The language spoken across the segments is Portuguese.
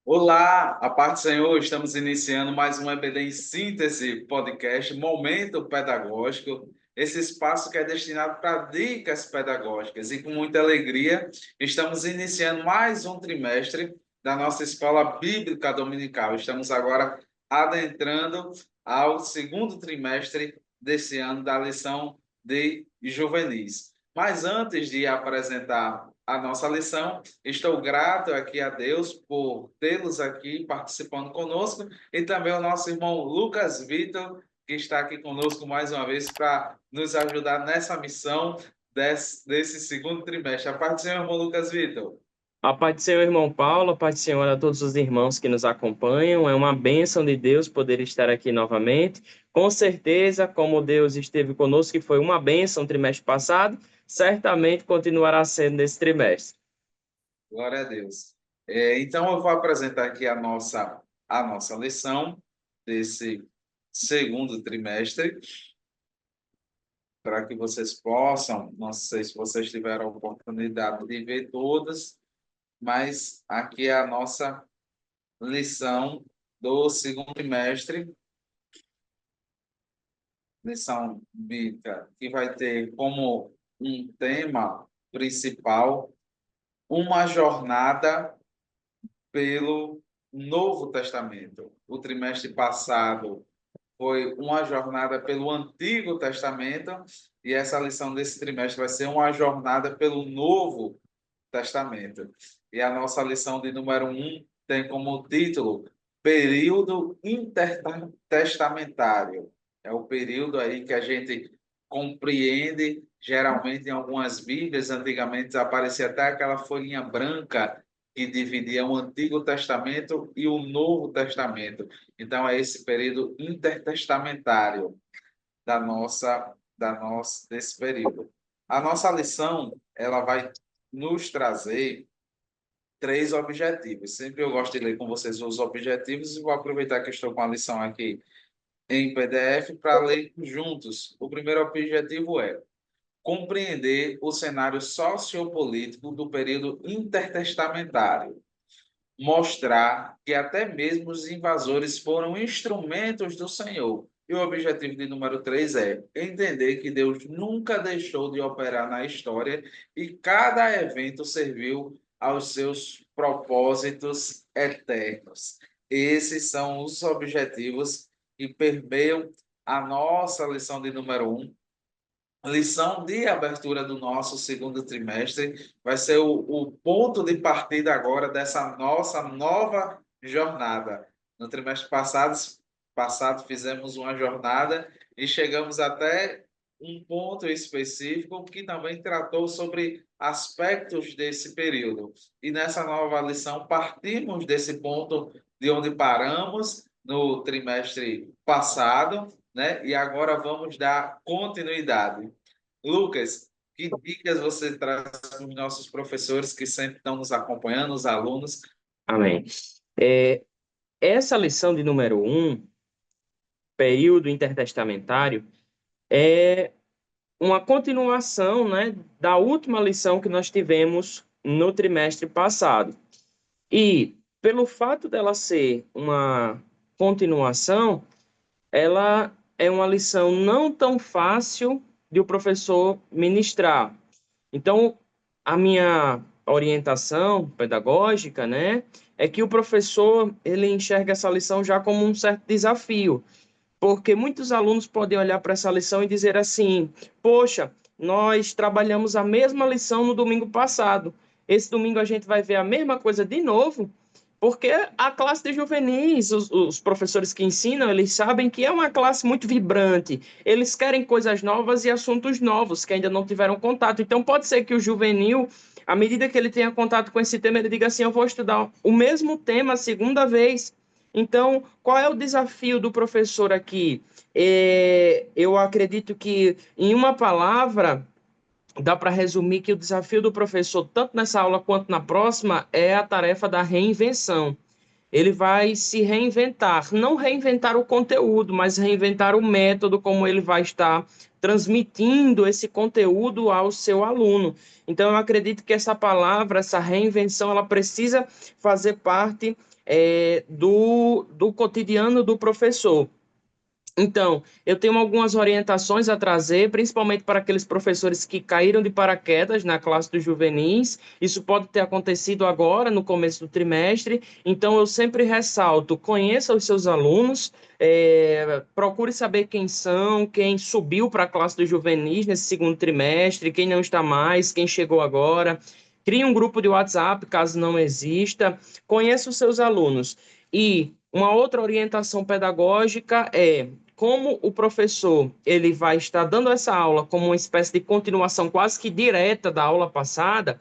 Olá, a paz do Senhor, estamos iniciando mais um EBD em Síntese podcast, Momento Pedagógico, esse espaço que é destinado para dicas pedagógicas e com muita alegria estamos iniciando mais um trimestre da nossa Escola Bíblica Dominical. Estamos agora adentrando ao segundo trimestre desse ano da lição de juvenis. Mas antes de apresentar a nossa lição, estou grato aqui a Deus por tê-los aqui participando conosco e também o nosso irmão Lucas Vitor, que está aqui conosco mais uma vez para nos ajudar nessa missão desse segundo trimestre. A parte do Senhor, irmão Lucas Vitor. A paz do Senhor, irmão Paulo, a paz do Senhor a todos os irmãos que nos acompanham. É uma bênção de Deus poder estar aqui novamente. Com certeza, como Deus esteve conosco, que foi uma bênção no trimestre passado, certamente continuará sendo nesse trimestre. Glória a Deus. Então, eu vou apresentar aqui a nossa lição desse segundo trimestre, para que vocês possam, não sei se vocês tiveram a oportunidade de ver todas, mas aqui é a nossa lição do segundo trimestre, lição bíblica, que vai ter como um tema principal uma jornada pelo Novo Testamento. O trimestre passado foi uma jornada pelo Antigo Testamento e essa lição desse trimestre vai ser uma jornada pelo Novo Testamento. E a nossa lição de número um tem como título Período Intertestamentário. É o período aí que a gente compreende, geralmente em algumas Bíblias, antigamente aparecia até aquela folhinha branca que dividia o Antigo Testamento e o Novo Testamento. Então, é esse período intertestamentário desse período. A nossa lição, ela vai nos trazer três objetivos. Sempre eu gosto de ler com vocês os objetivos e vou aproveitar que estou com a lição aqui em PDF para ler juntos. O primeiro objetivo é compreender o cenário sociopolítico do período intertestamentário, mostrar que até mesmo os invasores foram instrumentos do Senhor. E o objetivo de número 3 é entender que Deus nunca deixou de operar na história e cada evento serviu aos seus propósitos eternos. Esses são os objetivos que permeiam a nossa lição de número 1. Lição de abertura do nosso segundo trimestre vai ser o ponto de partida agora dessa nossa nova jornada. No trimestre passado fizemos uma jornada e chegamos até um ponto específico que também tratou sobre aspectos desse período. E nessa nova lição partimos desse ponto de onde paramos no trimestre passado, né? E agora vamos dar continuidade. Lucas, que dicas você traz para os nossos professores que sempre estão nos acompanhando, os alunos? Amém. É, Essa lição de número um, período intertestamentário, é uma continuação, né, da última lição que nós tivemos no trimestre passado. E, pelo fato dela ser uma continuação, ela é uma lição não tão fácil de o professor ministrar. Então, a minha orientação pedagógica, né, é que o professor ele enxerga essa lição já como um certo desafio, porque muitos alunos podem olhar para essa lição e dizer assim: poxa, nós trabalhamos a mesma lição no domingo passado. Esse domingo a gente vai ver a mesma coisa de novo, porque a classe de juvenis, os professores que ensinam, eles sabem que é uma classe muito vibrante. Eles querem coisas novas e assuntos novos que ainda não tiveram contato. Então, pode ser que o juvenil, à medida que ele tenha contato com esse tema, ele diga assim: eu vou estudar o mesmo tema a segunda vez. Então, qual é o desafio do professor aqui? Eu acredito que, em uma palavra, dá para resumir que o desafio do professor, tanto nessa aula quanto na próxima, é a tarefa da reinvenção. Ele vai se reinventar, não reinventar o conteúdo, mas reinventar o método como ele vai estar transmitindo esse conteúdo ao seu aluno. Então, eu acredito que essa palavra, essa reinvenção, ela precisa fazer parte do cotidiano do professor. Então, eu tenho algumas orientações a trazer, principalmente para aqueles professores que caíram de paraquedas na classe dos juvenis. Isso pode ter acontecido agora, no começo do trimestre. Então, eu sempre ressalto: conheça os seus alunos, procure saber quem são, quem subiu para a classe dos juvenis nesse segundo trimestre, quem não está mais, quem chegou agora. Crie um grupo de WhatsApp, caso não exista. Conheça os seus alunos. E uma outra orientação pedagógica é como o professor ele vai estar dando essa aula como uma espécie de continuação quase que direta da aula passada.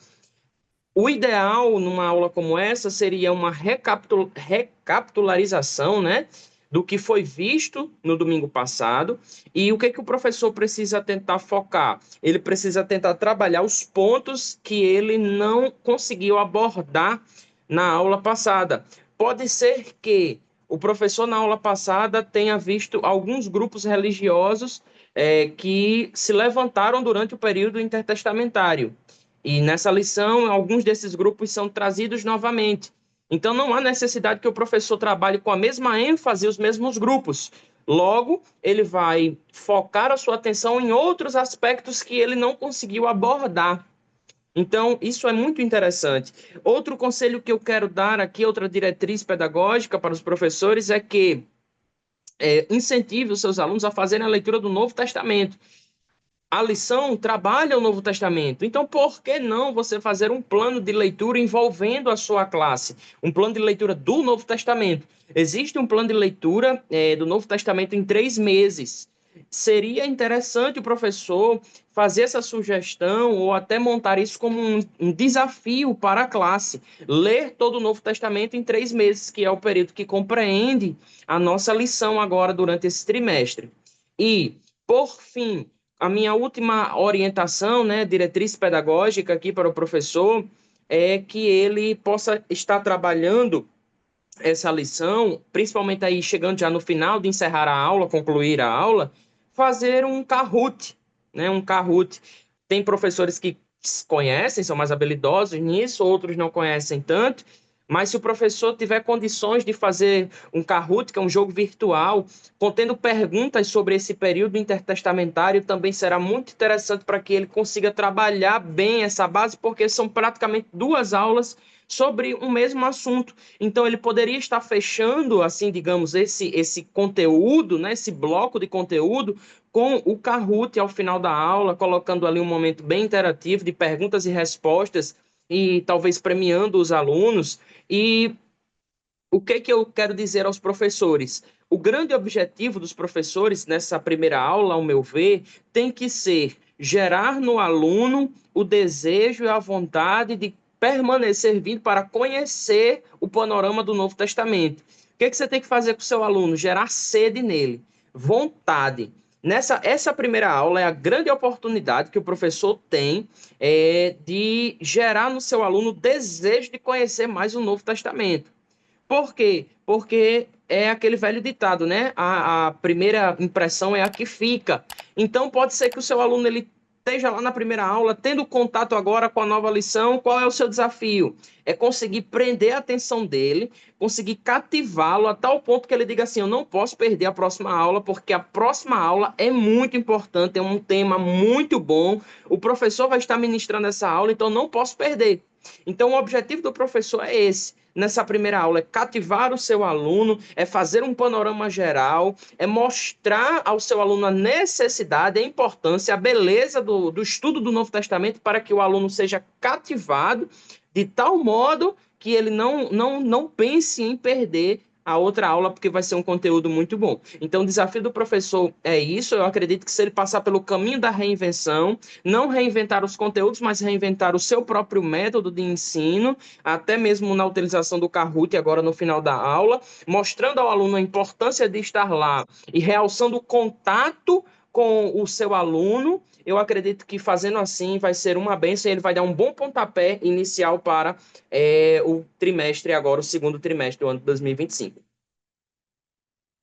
O ideal numa aula como essa seria uma recapitularização, né, do que foi visto no domingo passado. E o que o professor precisa tentar focar? Ele precisa tentar trabalhar os pontos que ele não conseguiu abordar na aula passada. Pode ser que o professor na aula passada tenha visto alguns grupos religiosos que se levantaram durante o período intertestamentário. E nessa lição, alguns desses grupos são trazidos novamente. Então, não há necessidade que o professor trabalhe com a mesma ênfase os mesmos grupos. Logo, ele vai focar a sua atenção em outros aspectos que ele não conseguiu abordar. Então, isso é muito interessante. Outro conselho que eu quero dar aqui, outra diretriz pedagógica para os professores, é que incentive os seus alunos a fazerem a leitura do Novo Testamento. A lição trabalha o Novo Testamento. Então, por que não você fazer um plano de leitura envolvendo a sua classe? Um plano de leitura do Novo Testamento. Existe um plano de leitura do Novo Testamento em 3 meses. Seria interessante o professor fazer essa sugestão ou até montar isso como um desafio para a classe. Ler todo o Novo Testamento em 3 meses, que é o período que compreende a nossa lição agora durante esse trimestre. E, por fim, a minha última orientação, né, diretriz pedagógica aqui para o professor, é que ele possa estar trabalhando essa lição, principalmente aí chegando já no final de encerrar a aula, concluir a aula, fazer um Kahoot, né, um Kahoot. Tem professores que conhecem, são mais habilidosos nisso, outros não conhecem tanto, mas se o professor tiver condições de fazer um Kahoot, que é um jogo virtual, contendo perguntas sobre esse período intertestamentário, também será muito interessante para que ele consiga trabalhar bem essa base, porque são praticamente 2 aulas sobre o mesmo assunto. Então, ele poderia estar fechando, assim, digamos, esse conteúdo, né, esse bloco de conteúdo, com o Kahoot ao final da aula, colocando ali um momento bem interativo de perguntas e respostas e talvez premiando os alunos. E o que eu quero dizer aos professores? O grande objetivo dos professores nessa primeira aula, ao meu ver, tem que ser gerar no aluno o desejo e a vontade de permanecer vindo para conhecer o panorama do Novo Testamento. O que você tem que fazer com o seu aluno? Gerar sede nele, vontade. Essa primeira aula é a grande oportunidade que o professor tem de gerar no seu aluno o desejo de conhecer mais o Novo Testamento. Por quê? Porque é aquele velho ditado, né? A primeira impressão é a que fica. Então, pode ser que o seu aluno ele esteja lá na primeira aula, tendo contato agora com a nova lição. Qual é o seu desafio? É conseguir prender a atenção dele, conseguir cativá-lo a tal ponto que ele diga assim: eu não posso perder a próxima aula, porque a próxima aula é muito importante, é um tema muito bom. O professor vai estar ministrando essa aula, então não posso perder. Então, o objetivo do professor é esse nessa primeira aula, é cativar o seu aluno, é fazer um panorama geral, é mostrar ao seu aluno a necessidade, a importância, a beleza do estudo do Novo Testamento para que o aluno seja cativado de tal modo que ele não pense em perder a outra aula, porque vai ser um conteúdo muito bom. Então, o desafio do professor é isso. Eu acredito que se ele passar pelo caminho da reinvenção, não reinventar os conteúdos, mas reinventar o seu próprio método de ensino, até mesmo na utilização do Kahoot agora no final da aula, mostrando ao aluno a importância de estar lá e realçando o contato com o seu aluno, eu acredito que fazendo assim vai ser uma bênção e ele vai dar um bom pontapé inicial para o trimestre agora, o segundo trimestre do ano de 2025.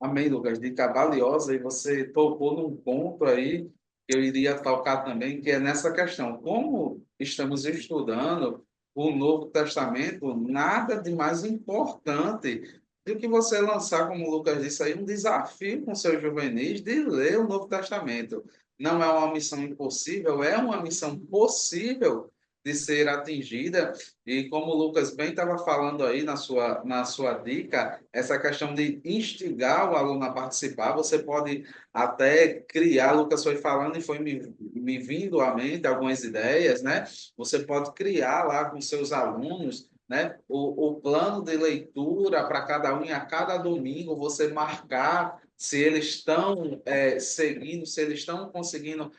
Amém, Lucas. Dica valiosa, e você tocou num ponto aí que eu iria tocar também, que é nessa questão. Como estamos estudando o Novo Testamento, nada de mais importante do que você lançar, como o Lucas disse aí, um desafio com seus juvenis de ler o Novo Testamento. Não é uma missão impossível, é uma missão possível de ser atingida. E como o Lucas bem estava falando aí na sua dica, essa questão de instigar o aluno a participar, você pode até criar, Lucas foi falando e foi me vindo à mente algumas ideias, né? Você pode criar lá com seus alunos, né, o plano de leitura para cada um, e a cada domingo você marcar se eles estão seguindo, se eles estão conseguindo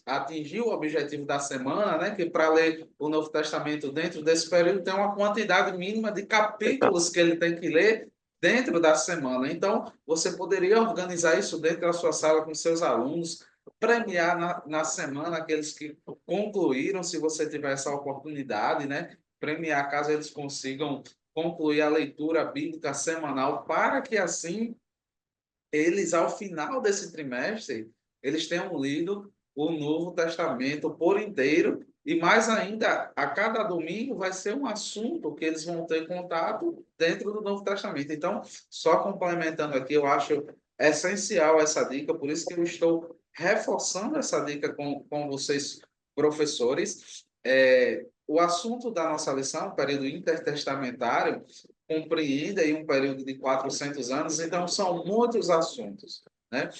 atingir o objetivo da semana, né? Que para ler o Novo Testamento dentro desse período tem uma quantidade mínima de capítulos que ele tem que ler dentro da semana. Então, você poderia organizar isso dentro da sua sala com seus alunos, premiar na semana aqueles que concluíram, se você tiver essa oportunidade, né? Premiar caso eles consigam concluir a leitura bíblica semanal, para que assim eles, ao final desse trimestre, eles tenham lido o Novo Testamento por inteiro, e mais ainda, a cada domingo vai ser um assunto que eles vão ter contato dentro do Novo Testamento. Então, só complementando aqui, eu acho essencial essa dica, por isso que eu estou reforçando essa dica com vocês, professores. O assunto da nossa lição, o período intertestamentário, compreende aí um período de 400 anos, então são muitos assuntos, né?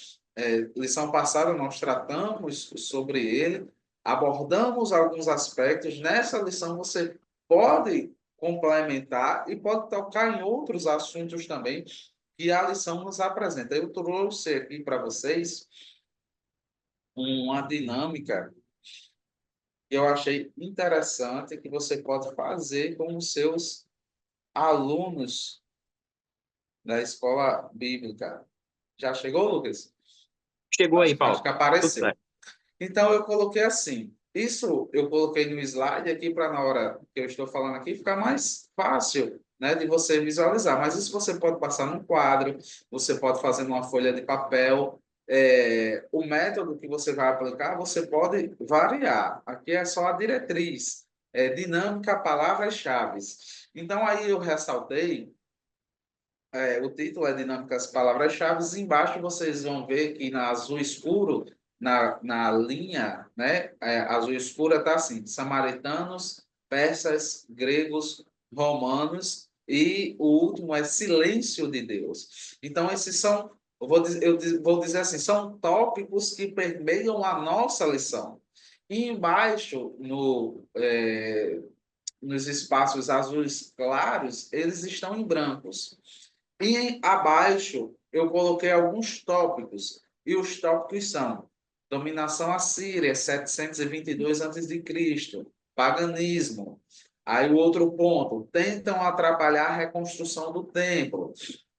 Lição passada nós tratamos sobre ele, abordamos alguns aspectos. Nessa lição você pode complementar e pode tocar em outros assuntos também que a lição nos apresenta. Eu trouxe aqui para vocês uma dinâmica que eu achei interessante, que você pode fazer com os seus alunos da escola bíblica. Já chegou, Lucas? Chegou aí, Acho Paulo. que Tudo apareceu. certo. Então, eu coloquei assim. Isso eu coloquei no slide aqui para, na hora que eu estou falando aqui, ficar mais fácil, né, de você visualizar. Mas isso você pode passar num quadro, você pode fazer numa folha de papel. O método que você vai aplicar, você pode variar. Aqui é só a diretriz. Dinâmica, palavras-chave. Então, aí eu ressaltei. O título é Dinâmicas Palavras-Chave. Embaixo vocês vão ver que na azul escuro, na linha, né? Azul escura está assim: samaritanos, persas, gregos, romanos, e o último é silêncio de Deus. Então, esses são, eu vou dizer assim, são tópicos que permeiam a nossa lição. E embaixo, nos espaços azuis claros, eles estão em brancos. E abaixo eu coloquei alguns tópicos, e os tópicos são dominação assíria, 722 a.C., paganismo. Aí o outro ponto, tentam atrapalhar a reconstrução do templo.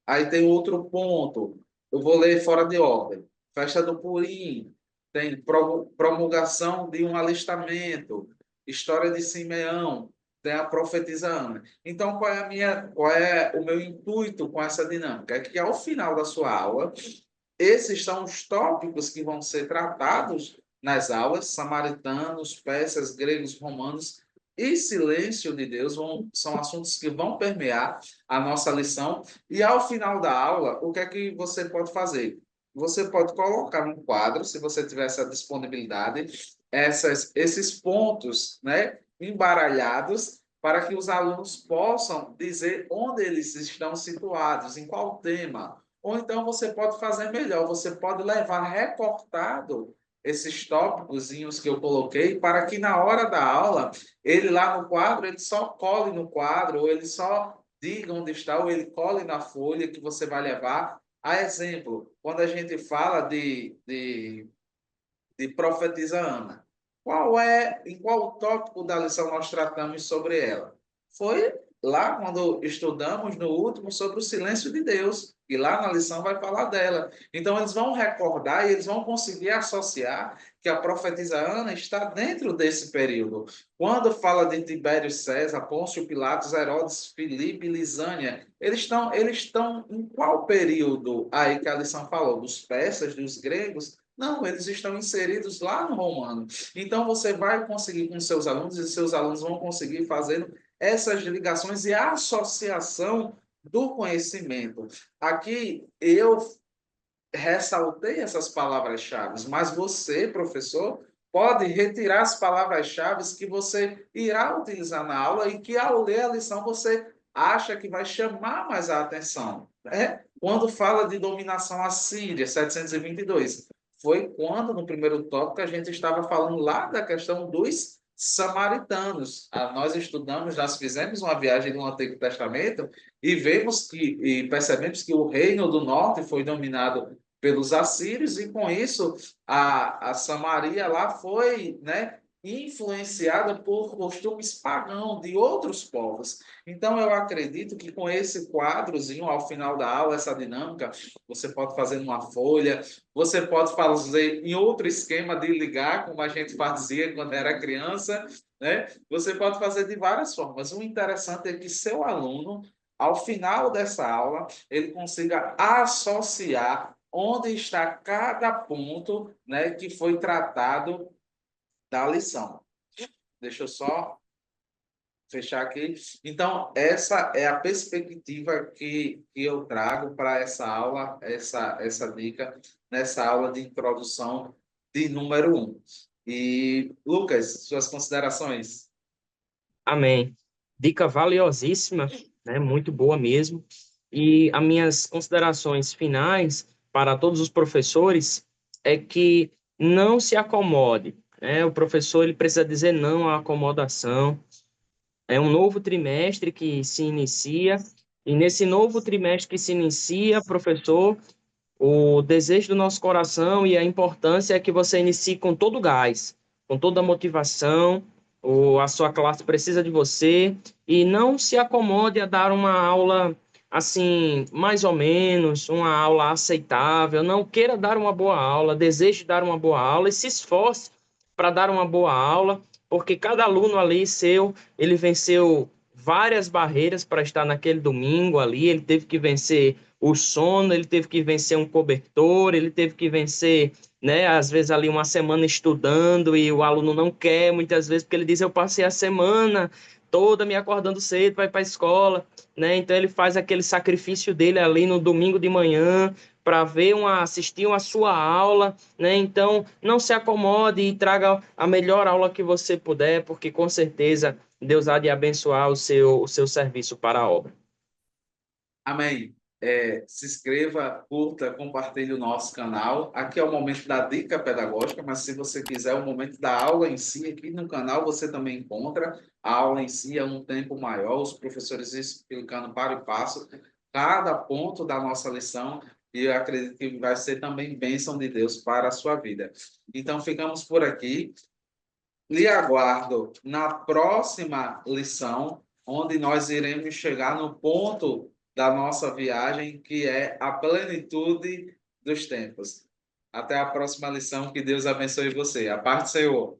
Aí tem outro ponto, eu vou ler fora de ordem. Festa do Purim, tem promulgação de um alistamento, história de Simeão, tem a profetisa Ana. Então, qual é o meu intuito com essa dinâmica? É que ao final da sua aula, esses são os tópicos que vão ser tratados nas aulas: samaritanos, persas, gregos, romanos e silêncio de Deus são assuntos que vão permear a nossa lição. E ao final da aula, o que é que você pode fazer? Você pode colocar num quadro, se você tiver essa disponibilidade, esses pontos, né, embaralhados, para que os alunos possam dizer onde eles estão situados, em qual tema. Ou então você pode fazer melhor, você pode levar recortado esses tópicos que eu coloquei, para que na hora da aula, ele lá no quadro, ele só cole no quadro, ou ele só diga onde está, ou ele cole na folha que você vai levar. A exemplo, quando a gente fala de profetisa Ana, em qual tópico da lição nós tratamos sobre ela? Foi lá quando estudamos no último sobre o silêncio de Deus, e lá na lição vai falar dela. Então eles vão recordar e eles vão conseguir associar que a profetisa Ana está dentro desse período. Quando fala de Tibério César, Pôncio Pilatos, Herodes, Filipe, Lisânia, eles estão em qual período aí que a lição falou? Dos persas, dos gregos? Não, eles estão inseridos lá no Romano. Então, você vai conseguir com seus alunos, e seus alunos vão conseguir fazendo essas ligações e a associação do conhecimento. Aqui, eu ressaltei essas palavras-chave, mas você, professor, pode retirar as palavras-chave que você irá utilizar na aula e que, ao ler a lição, você acha que vai chamar mais a atenção. Né? Quando fala de dominação assíria, 722, foi quando, no primeiro tópico, a gente estava falando lá da questão dos samaritanos. Nós estudamos, nós fizemos uma viagem no Antigo Testamento e vemos que, e percebemos que o reino do norte foi dominado pelos assírios, e com isso a Samaria lá foi, né, influenciada por costumes pagãos de outros povos. Então, eu acredito que com esse quadrozinho, ao final da aula, essa dinâmica, você pode fazer numa folha, você pode fazer em outro esquema de ligar, como a gente fazia quando era criança, né? Você pode fazer de várias formas. O interessante é que seu aluno, ao final dessa aula, ele consiga associar onde está cada ponto, né, que foi tratado da lição. Deixa eu só fechar aqui. Então, essa é a perspectiva que eu trago para essa aula, essa dica, nessa aula de introdução de número 1. E, Lucas, suas considerações? Amém. Dica valiosíssima, né? Muito boa mesmo. E as minhas considerações finais para todos os professores é que não se acomode, né? O professor ele precisa dizer não à acomodação. É um novo trimestre que se inicia, e nesse novo trimestre que se inicia, professor, o desejo do nosso coração e a importância é que você inicie com todo o gás, com toda a motivação. A sua classe precisa de você e não se acomode a dar uma aula assim, mais ou menos, uma aula aceitável. Não queira dar uma boa aula, deseje dar uma boa aula e se esforce para dar uma boa aula, porque cada aluno ali seu, ele venceu várias barreiras para estar naquele domingo ali, ele teve que vencer o sono, ele teve que vencer um cobertor, ele teve que vencer, né, às vezes ali uma semana estudando e o aluno não quer, muitas vezes, porque ele diz, eu passei a semana toda me acordando cedo, vai para a escola, né, então ele faz aquele sacrifício dele ali no domingo de manhã para assistir uma sua aula, né, então não se acomode e traga a melhor aula que você puder, porque com certeza Deus há de abençoar o seu serviço para a obra. Amém. Se inscreva, curta, compartilhe o nosso canal. Aqui é o momento da dica pedagógica, mas se você quiser o momento da aula em si, aqui no canal você também encontra. A aula em si é um tempo maior, os professores explicando para e passo cada ponto da nossa lição, e eu acredito que vai ser também bênção de Deus para a sua vida. Então, ficamos por aqui. Lhe aguardo na próxima lição, onde nós iremos chegar no ponto da nossa viagem, que é a plenitude dos tempos. Até a próxima lição, que Deus abençoe você. A paz do Senhor.